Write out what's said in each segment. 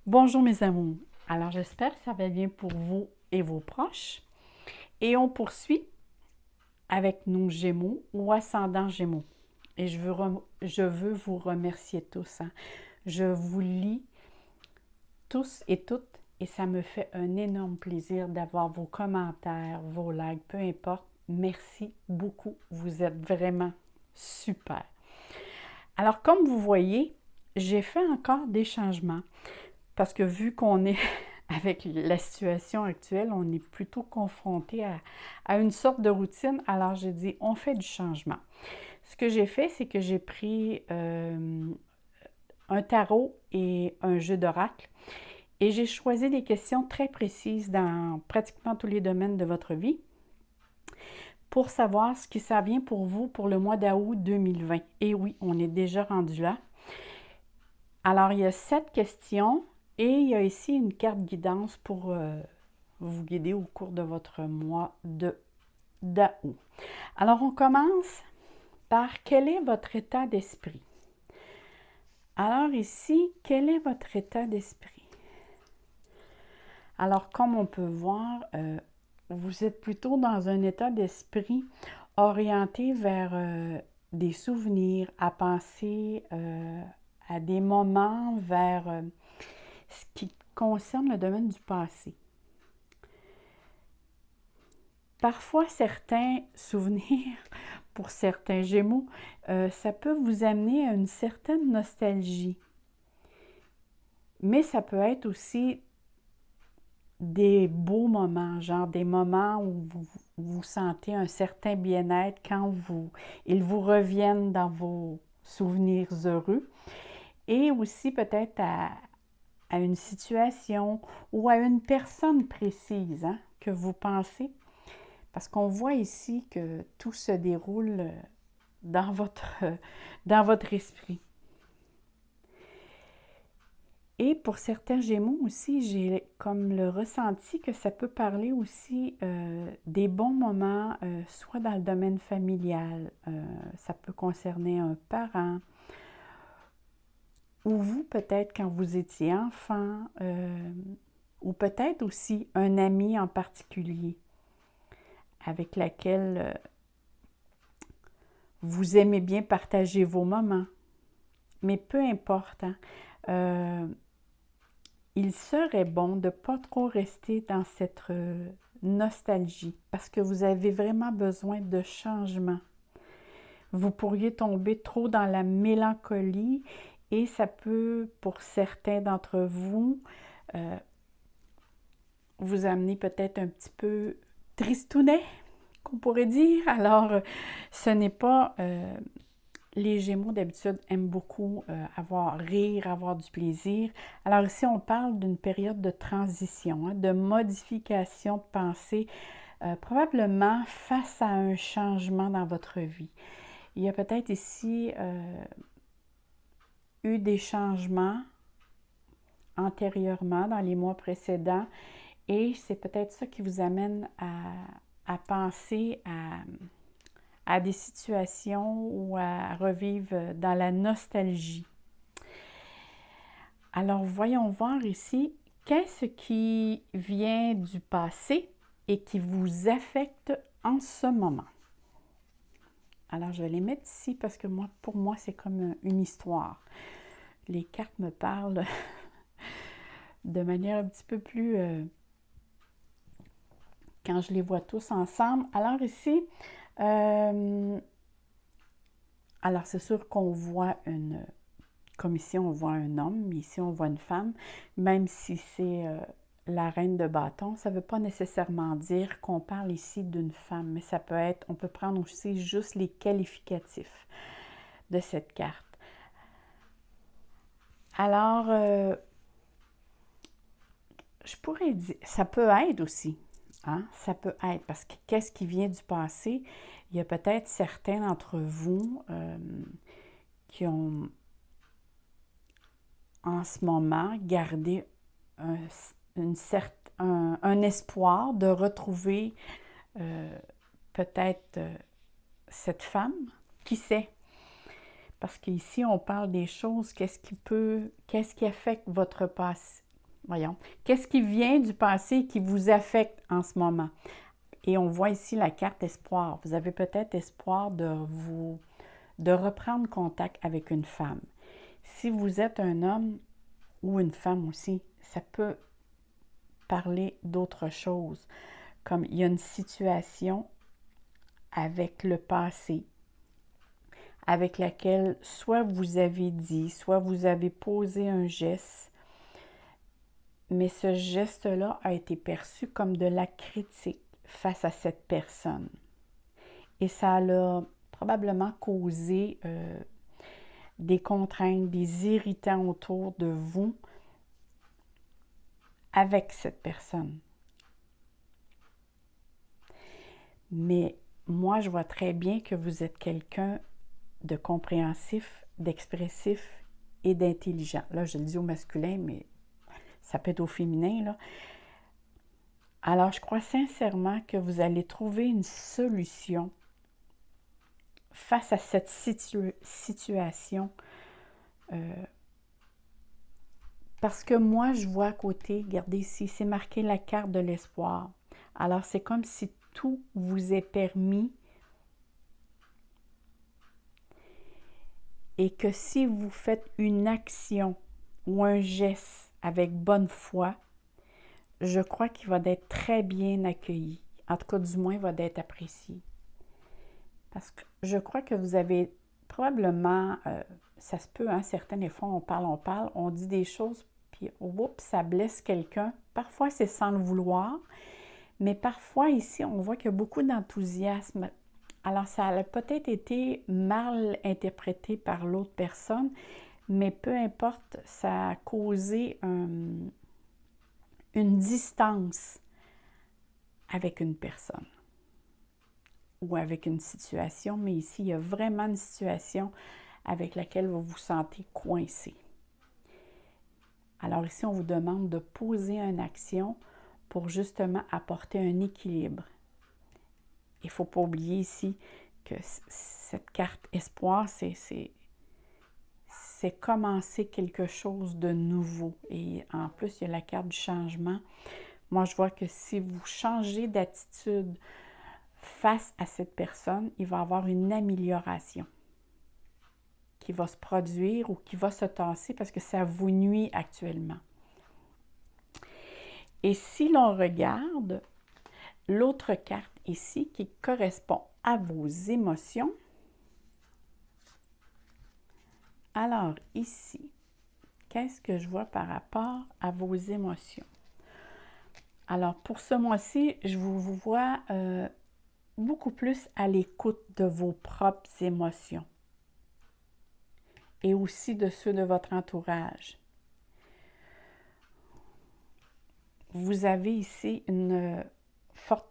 Bonjour mes amours. Alors j'espère que ça va bien pour vous et vos proches. Et on poursuit avec nos Gémeaux ou ascendants Gémeaux. Et je veux vous remercier tous, hein. Je vous lis tous et toutes et ça me fait un énorme plaisir d'avoir vos commentaires, vos likes, peu importe. Merci beaucoup. Vous êtes vraiment super. Alors comme vous voyez, j'ai fait encore des changements. Parce que vu qu'on est avec la situation actuelle, on est plutôt confronté à une sorte de routine. Alors j'ai dit, on fait du changement. Ce que j'ai fait, c'est que j'ai pris un tarot et un jeu d'oracle et j'ai choisi des questions très précises dans pratiquement tous les domaines de votre vie pour savoir ce qui s'en vient pour vous pour le mois d'août 2020. Et oui, on est déjà rendu là. Alors, il y a 7 questions et il y a ici une carte guidance pour vous guider au cours de votre mois d'août. Alors, on commence par quel est votre état d'esprit? Alors ici, quel est votre état d'esprit? Alors, comme on peut voir, vous êtes plutôt dans un état d'esprit orienté vers des souvenirs, à penser à des moments, vers ce qui concerne le domaine du passé. Parfois, certains souvenirs, pour certains Gémeaux, ça peut vous amener à une certaine nostalgie. Mais ça peut être aussi des beaux moments, genre des moments où vous sentez un certain bien-être quand ils vous reviennent dans vos souvenirs heureux. Et aussi peut-être à une situation ou à une personne précise, hein, que vous pensez. Parce qu'on voit ici que tout se déroule dans dans votre esprit. Et pour certains Gémeaux aussi, j'ai comme le ressenti que ça peut parler aussi des bons moments, soit dans le domaine familial, ça peut concerner un parent, ou vous peut-être quand vous étiez enfant, ou peut-être aussi un ami en particulier avec laquelle vous aimez bien partager vos moments. Mais peu importe, hein, il serait bon de ne pas trop rester dans cette nostalgie parce que vous avez vraiment besoin de changement. Vous pourriez tomber trop dans la mélancolie et ça peut, pour certains d'entre vous, euh, vous amener peut-être un petit peu tristounet, qu'on pourrait dire. Alors, ce n'est pas les Gémeaux, d'habitude, aiment beaucoup avoir rire, avoir du plaisir. Alors ici, on parle d'une période de transition, hein, de modification de pensée, probablement face à un changement dans votre vie. Il y a peut-être ici eu des changements antérieurement, dans les mois précédents, et c'est peut-être ça qui vous amène à penser à des situations ou à revivre dans la nostalgie. Alors, voyons voir ici, qu'est-ce qui vient du passé et qui vous affecte en ce moment? Alors, je vais les mettre ici parce que pour moi, c'est comme une histoire. Les cartes me parlent de manière un petit peu plus... quand je les vois tous ensemble. Alors ici, alors c'est sûr qu'on voit comme ici on voit un homme, mais ici on voit une femme, même si c'est la reine de bâton, ça ne veut pas nécessairement dire qu'on parle ici d'une femme, mais ça peut être, on peut prendre aussi juste les qualificatifs de cette carte. Alors, je pourrais dire, ça peut être aussi, hein? Ça peut être, parce que qu'est-ce qui vient du passé? Il y a peut-être certains d'entre vous qui ont en ce moment gardé un espoir de retrouver peut-être cette femme, qui sait? Parce qu'ici, on parle des choses, qu'est-ce qui affecte votre passé, Voyons. Qu'est-ce qui vient du passé qui vous affecte en ce moment? Et on voit ici la carte espoir. Vous avez peut-être espoir de reprendre contact avec une femme. Si vous êtes un homme ou une femme aussi, ça peut parler d'autre chose. Comme il y a une situation avec le passé, avec laquelle soit vous avez dit, soit vous avez posé un geste, mais ce geste-là a été perçu comme de la critique face à cette personne. Et ça a probablement causé des contraintes, des irritants autour de vous avec cette personne. Mais moi, je vois très bien que vous êtes quelqu'un de compréhensif, d'expressif et d'intelligent. Là, je le dis au masculin, mais ça peut être au féminin, là. Alors, je crois sincèrement que vous allez trouver une solution face à cette situation. Parce que moi, je vois à côté, regardez ici, c'est marqué la carte de l'espoir. Alors, c'est comme si tout vous est permis et que si vous faites une action ou un geste avec bonne foi, je crois qu'il va être très bien accueilli. En tout cas, du moins, il va être apprécié. Parce que je crois que vous avez probablement, ça se peut, hein, certaines fois, on dit des choses, puis oups, ça blesse quelqu'un. Parfois, c'est sans le vouloir, mais parfois, ici, on voit qu'il y a beaucoup d'enthousiasme. Alors, ça a peut-être été mal interprété par l'autre personne, mais peu importe, ça a causé une distance avec une personne ou avec une situation, mais ici, il y a vraiment une situation avec laquelle vous vous sentez coincé. Alors ici, on vous demande de poser une action pour justement apporter un équilibre. Il ne faut pas oublier ici que cette carte espoir, c'est commencer quelque chose de nouveau. Et en plus, il y a la carte du changement. Moi, je vois que si vous changez d'attitude face à cette personne, il va y avoir une amélioration qui va se produire ou qui va se tasser parce que ça vous nuit actuellement. Et si l'on regarde l'autre carte ici qui correspond à vos émotions, alors ici, qu'est-ce que je vois par rapport à vos émotions? Alors pour ce mois-ci, je vous vois beaucoup plus à l'écoute de vos propres émotions et aussi de ceux de votre entourage. Vous avez ici une forte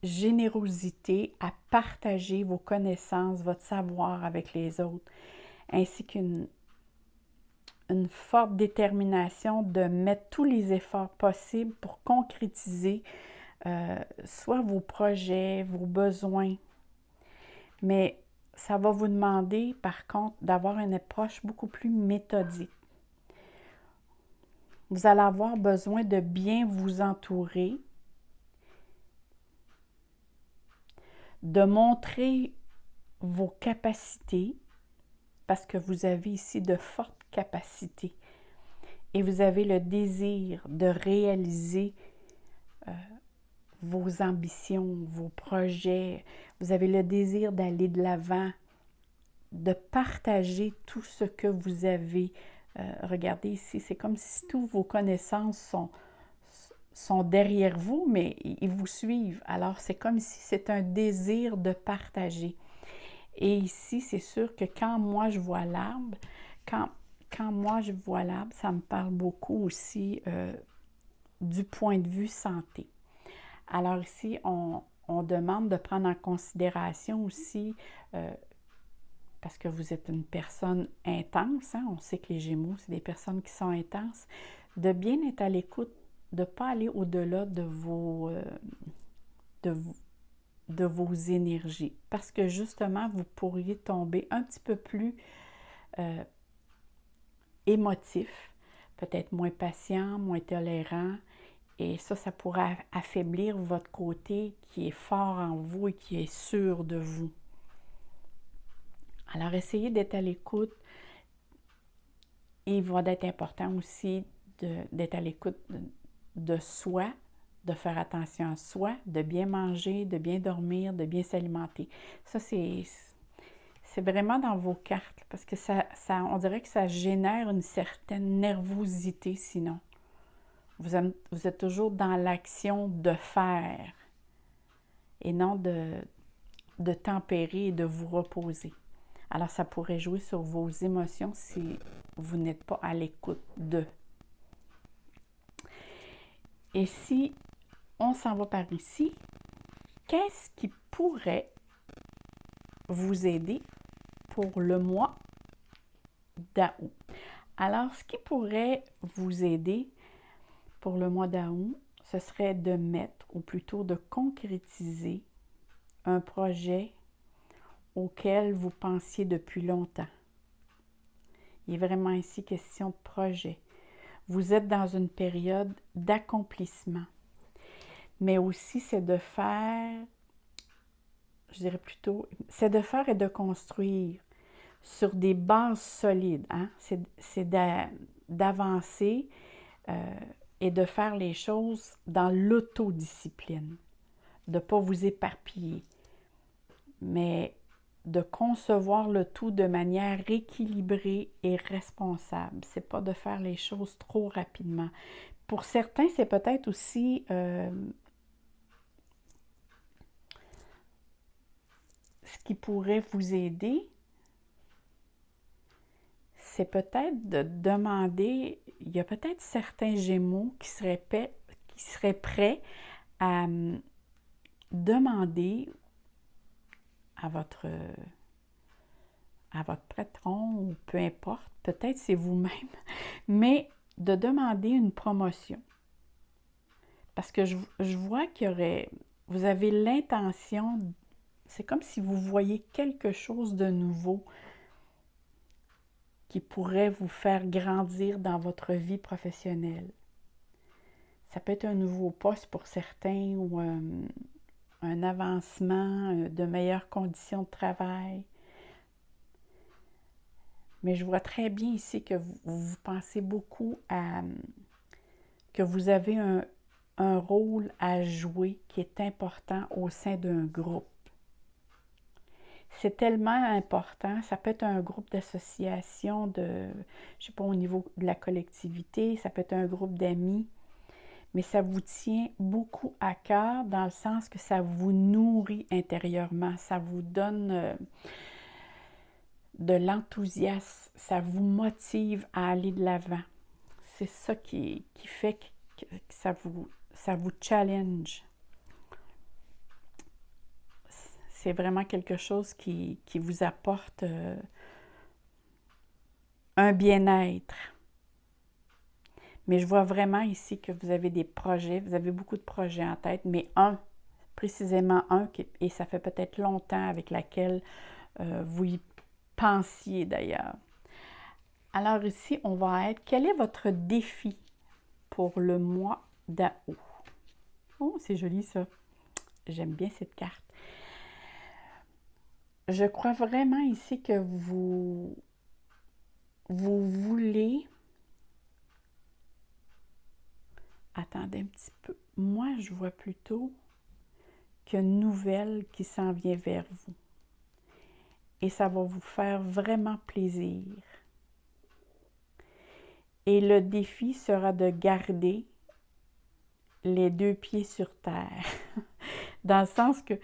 générosité à partager vos connaissances, votre savoir avec les autres, ainsi qu'une forte détermination de mettre tous les efforts possibles pour concrétiser soit vos projets, vos besoins. Mais ça va vous demander, par contre, d'avoir une approche beaucoup plus méthodique. Vous allez avoir besoin de bien vous entourer, de montrer vos capacités, parce que vous avez ici de fortes capacités et vous avez le désir de réaliser vos ambitions, vos projets, vous avez le désir d'aller de l'avant, de partager tout ce que vous avez. Regardez ici, c'est comme si toutes vos connaissances sont derrière vous, mais ils vous suivent. Alors, c'est comme si c'est un désir de partager. Et ici, c'est sûr que quand moi je vois l'arbre, quand moi je vois l'arbre, ça me parle beaucoup aussi du point de vue santé. Alors ici, on demande de prendre en considération aussi, parce que vous êtes une personne intense, hein, on sait que les Gémeaux, c'est des personnes qui sont intenses, de bien être à l'écoute, de ne pas aller au-delà de vos énergies. Parce que justement, vous pourriez tomber un petit peu plus émotif peut-être moins patient, moins tolérant. Et ça pourrait affaiblir votre côté qui est fort en vous et qui est sûr de vous. Alors, essayez d'être à l'écoute. Et il va être important aussi d'être à l'écoute de soi, de faire attention à soi, de bien manger, de bien dormir, de bien s'alimenter. Ça, c'est vraiment dans vos cartes parce que on dirait que ça génère une certaine nervosité sinon. Vous êtes toujours dans l'action de faire et non de tempérer et de vous reposer. Alors, ça pourrait jouer sur vos émotions si vous n'êtes pas à l'écoute d'eux. Et si on s'en va par ici, qu'est-ce qui pourrait vous aider pour le mois d'août? Alors, ce qui pourrait vous aider pour le mois d'août, ce serait de mettre, ou plutôt de concrétiser un projet auquel vous pensiez depuis longtemps. Il est vraiment ici question de projet. Vous êtes dans une période d'accomplissement, mais aussi c'est de faire, je dirais plutôt, c'est de faire et de construire sur des bases solides. Hein? C'est d'avancer et de faire les choses dans l'autodiscipline, de ne pas vous éparpiller, mais de concevoir le tout de manière équilibrée et responsable. Ce n'est pas de faire les choses trop rapidement. Pour certains, c'est peut-être aussi ce qui pourrait vous aider, c'est peut-être de demander, il y a peut-être certains Gémeaux qui seraient prêts à demander à votre patron ou peu importe, peut-être c'est vous-même, mais de demander une promotion. Parce que je vois vous avez l'intention, c'est comme si vous voyez quelque chose de nouveau qui pourrait vous faire grandir dans votre vie professionnelle. Ça peut être un nouveau poste pour certains ou un avancement, de meilleures conditions de travail. Mais je vois très bien ici que vous pensez beaucoup à que vous avez un rôle à jouer qui est important au sein d'un groupe. C'est tellement important, ça peut être un groupe d'association, je ne sais pas, au niveau de la collectivité, ça peut être un groupe d'amis, mais ça vous tient beaucoup à cœur dans le sens que ça vous nourrit intérieurement, ça vous donne de l'enthousiasme, ça vous motive à aller de l'avant. C'est ça qui fait que ça vous challenge. C'est vraiment quelque chose qui vous apporte un bien-être. Mais je vois vraiment ici que vous avez des projets, vous avez beaucoup de projets en tête, mais précisément un, et ça fait peut-être longtemps avec laquelle vous y pensiez d'ailleurs. Alors ici, on va être, quel est votre défi pour le mois d'août? Oh, c'est joli ça. J'aime bien cette carte. Je crois vraiment ici que vous voulez... Attendez un petit peu. Moi, je vois plutôt qu'une nouvelle qui s'en vient vers vous. Et ça va vous faire vraiment plaisir. Et le défi sera de garder les deux pieds sur terre. Dans le sens que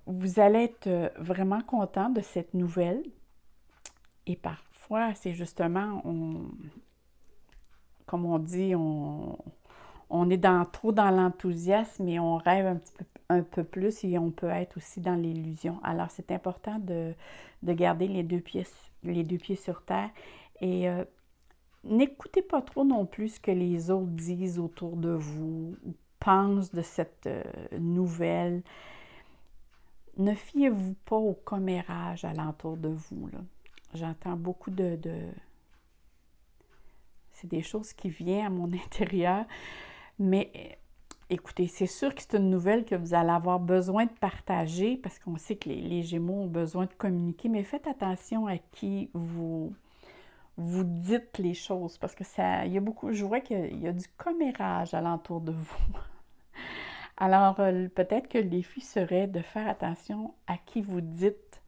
vous allez être vraiment content de cette nouvelle. Et parfois, c'est justement, comme on dit, on est trop dans l'enthousiasme et on rêve un peu plus et on peut être aussi dans l'illusion. Alors, c'est important de garder les deux pieds sur terre. Et n'écoutez pas trop non plus ce que les autres disent autour de vous ou pensent de cette nouvelle. Ne fiez-vous pas au commérage alentour de vous, là. J'entends beaucoup C'est des choses qui viennent à mon intérieur. Mais écoutez, c'est sûr que c'est une nouvelle que vous allez avoir besoin de partager parce qu'on sait que les Gémeaux ont besoin de communiquer, mais faites attention à qui vous dites les choses parce que ça, il y a beaucoup, je vois qu'il y a du commérage alentour de vous. Alors, peut-être que le défi serait de faire attention à qui vous dites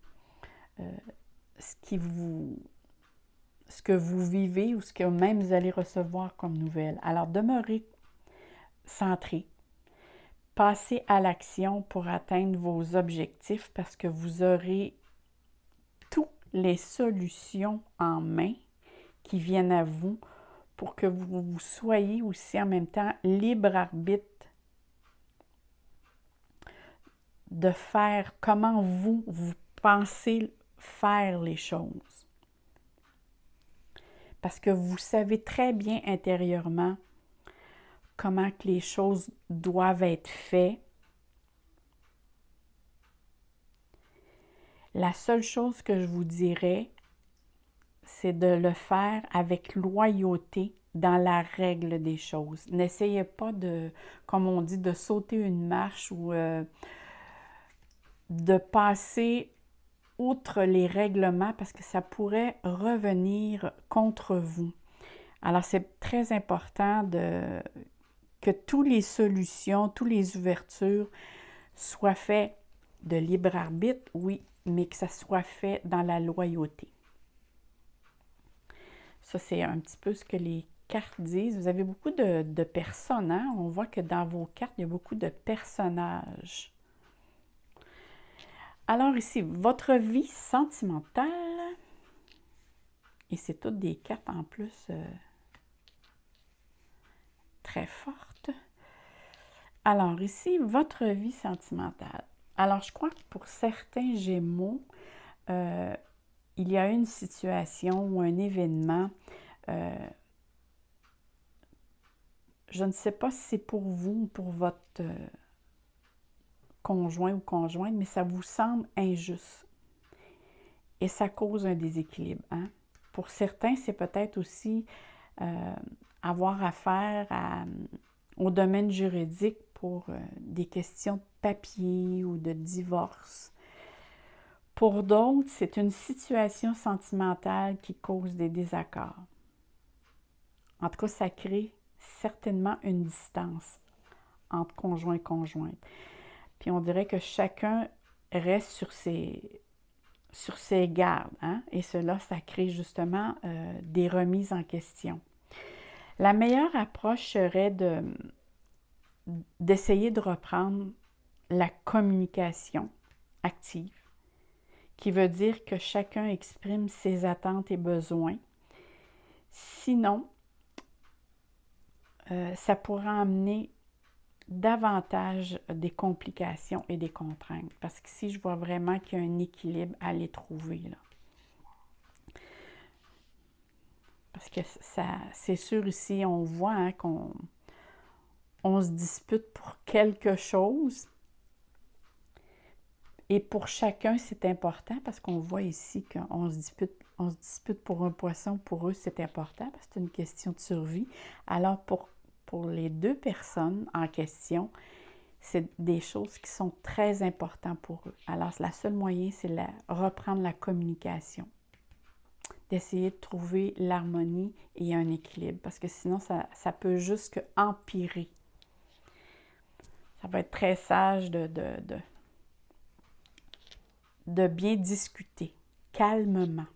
ce que vous vivez ou ce que même vous allez recevoir comme nouvelle. Alors, demeurez centré. Passez à l'action pour atteindre vos objectifs parce que vous aurez toutes les solutions en main qui viennent à vous pour que vous soyez aussi en même temps libre arbitre de faire comment vous pensez faire les choses. Parce que vous savez très bien intérieurement comment que les choses doivent être faites. La seule chose que je vous dirais, c'est de le faire avec loyauté dans la règle des choses. N'essayez pas de, comme on dit, de sauter une marche ou de passer outre les règlements parce que ça pourrait revenir contre vous. Alors, c'est très important que toutes les solutions, toutes les ouvertures soient faites de libre arbitre, oui, mais que ça soit fait dans la loyauté. Ça, c'est un petit peu ce que les cartes disent. Vous avez beaucoup de personnes, hein? On voit que dans vos cartes, il y a beaucoup de personnages. Alors ici, votre vie sentimentale, et c'est toutes des cartes en plus très fortes. Alors ici, votre vie sentimentale. Alors je crois que pour certains Gémeaux, il y a une situation ou un événement, je ne sais pas si c'est pour vous ou pour votre conjoint ou conjointe, mais ça vous semble injuste. Et ça cause un déséquilibre. Hein? Pour certains, c'est peut-être aussi avoir affaire au domaine juridique pour des questions de papier ou de divorce. Pour d'autres, c'est une situation sentimentale qui cause des désaccords. En tout cas, ça crée certainement une distance entre conjoint et conjointe. Puis on dirait que chacun reste sur ses gardes. Hein? Et cela, ça crée justement des remises en question. La meilleure approche serait d'essayer de reprendre la communication active, qui veut dire que chacun exprime ses attentes et besoins. Sinon, ça pourra amener davantage des complications et des contraintes. Parce que si je vois vraiment qu'il y a un équilibre à les trouver, là. Parce que c'est sûr ici, on voit hein, qu'on se dispute pour quelque chose. Et pour chacun, c'est important parce qu'on voit ici qu'on se dispute pour un poisson. Pour eux, c'est important parce que c'est une question de survie. Alors, pour les deux personnes en question, c'est des choses qui sont très importantes pour eux. Alors, la seule moyen, c'est reprendre la communication. D'essayer de trouver l'harmonie et un équilibre. Parce que sinon, ça peut juste empirer. Ça va être très sage de bien discuter, calmement.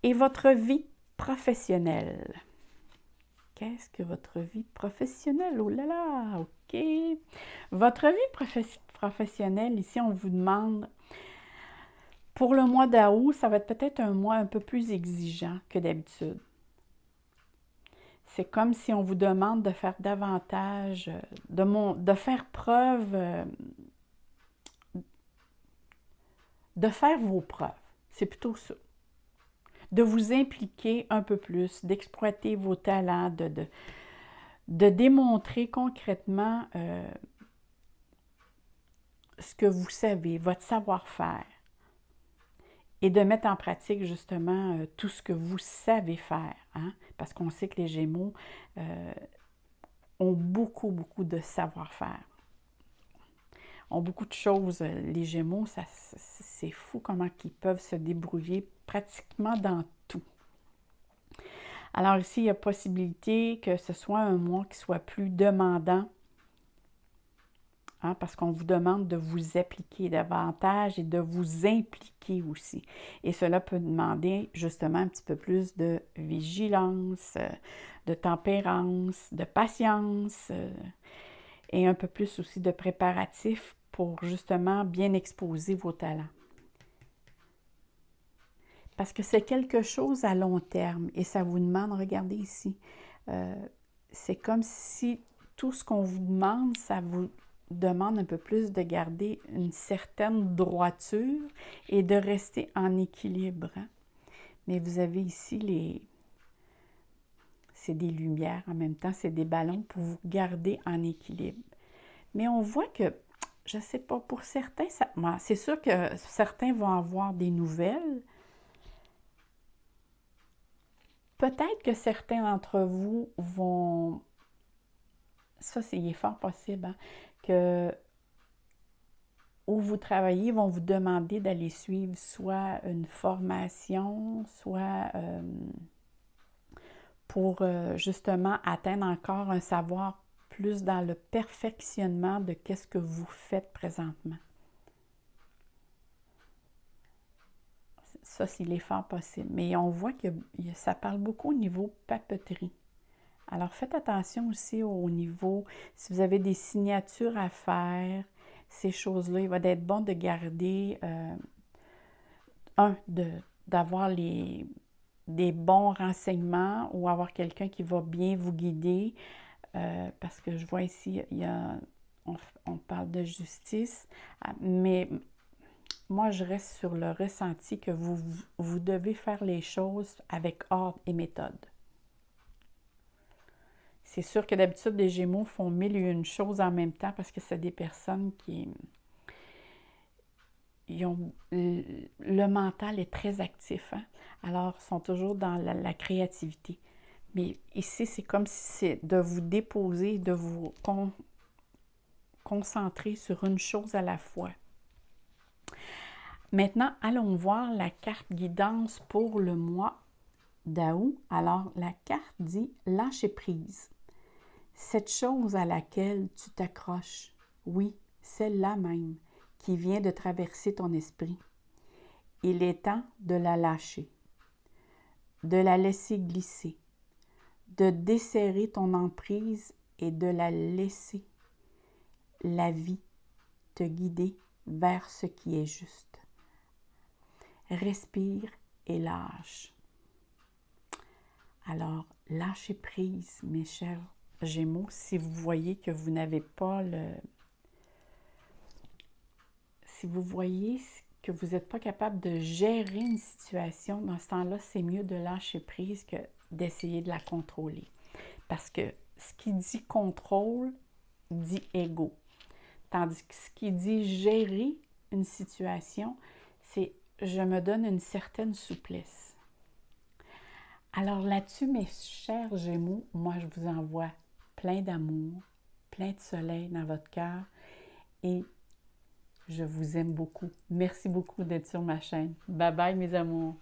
Et votre vie professionnelle. Qu'est-ce que votre vie professionnelle? Oh là là, OK. Votre vie professionnelle, ici, on vous demande, pour le mois d'août, ça va être peut-être un mois un peu plus exigeant que d'habitude. C'est comme si on vous demande de faire davantage, de faire preuve, de faire vos preuves. C'est plutôt ça. De vous impliquer un peu plus, d'exploiter vos talents, de démontrer concrètement ce que vous savez, votre savoir-faire. et de mettre en pratique justement tout ce que vous savez faire, hein? Parce qu'on sait que les Gémeaux ont beaucoup, beaucoup de savoir-faire, ont beaucoup de choses. Les Gémeaux, c'est fou comment ils peuvent se débrouiller pratiquement dans tout. Alors ici, il y a possibilité que ce soit un mois qui soit plus demandant, hein, parce qu'on vous demande de vous appliquer davantage et de vous impliquer aussi. Et cela peut demander justement un petit peu plus de vigilance, de tempérance, de patience et un peu plus aussi de préparatifs pour justement bien exposer vos talents. Parce que c'est quelque chose à long terme et ça vous demande, regardez ici, c'est comme si tout ce qu'on vous demande, ça vous demande un peu plus de garder une certaine droiture et de rester en équilibre. Hein? Mais vous avez ici c'est des lumières en même temps, c'est des ballons pour vous garder en équilibre. Mais on voit que, je ne sais pas, pour certains, c'est sûr que certains vont avoir des nouvelles. Peut-être que certains d'entre vous vont, ça c'est fort possible, hein, que où vous travaillez vont vous demander d'aller suivre soit une formation, soit pour justement atteindre encore un savoir plus dans le perfectionnement de qu'est-ce que vous faites présentement. Ça, c'est fort possible. Mais on voit que ça parle beaucoup au niveau papeterie. Alors, faites attention aussi au niveau, si vous avez des signatures à faire, ces choses-là, il va être bon de garder, d'avoir des bons renseignements ou avoir quelqu'un qui va bien vous guider, parce que je vois ici, on parle de justice, mais moi, je reste sur le ressenti que vous devez faire les choses avec ordre et méthode. C'est sûr que d'habitude, les Gémeaux font mille et une choses en même temps parce que c'est des personnes qui ont, le mental est très actif, hein? Alors, ils sont toujours dans la créativité. Mais ici, c'est comme si c'est de vous déposer, de vous concentrer sur une chose à la fois. Maintenant, allons voir la carte guidance pour le mois d'août. Alors, la carte dit « Lâcher prise ». Cette chose à laquelle tu t'accroches, oui, celle-là même, qui vient de traverser ton esprit. Il est temps de la lâcher, de la laisser glisser, de desserrer ton emprise et de la laisser, la vie, te guider vers ce qui est juste. Respire et lâche. Alors, lâchez prise, mes chers Gémeaux, si vous voyez que vous n'avez pas si vous voyez que vous n'êtes pas capable de gérer une situation, dans ce temps-là, c'est mieux de lâcher prise que d'essayer de la contrôler. Parce que ce qui dit contrôle dit ego. Tandis que ce qui dit gérer une situation, c'est je me donne une certaine souplesse. Alors là-dessus, mes chers Gémeaux, moi je vous envoie plein d'amour, plein de soleil dans votre cœur et je vous aime beaucoup. Merci beaucoup d'être sur ma chaîne. Bye bye mes amours.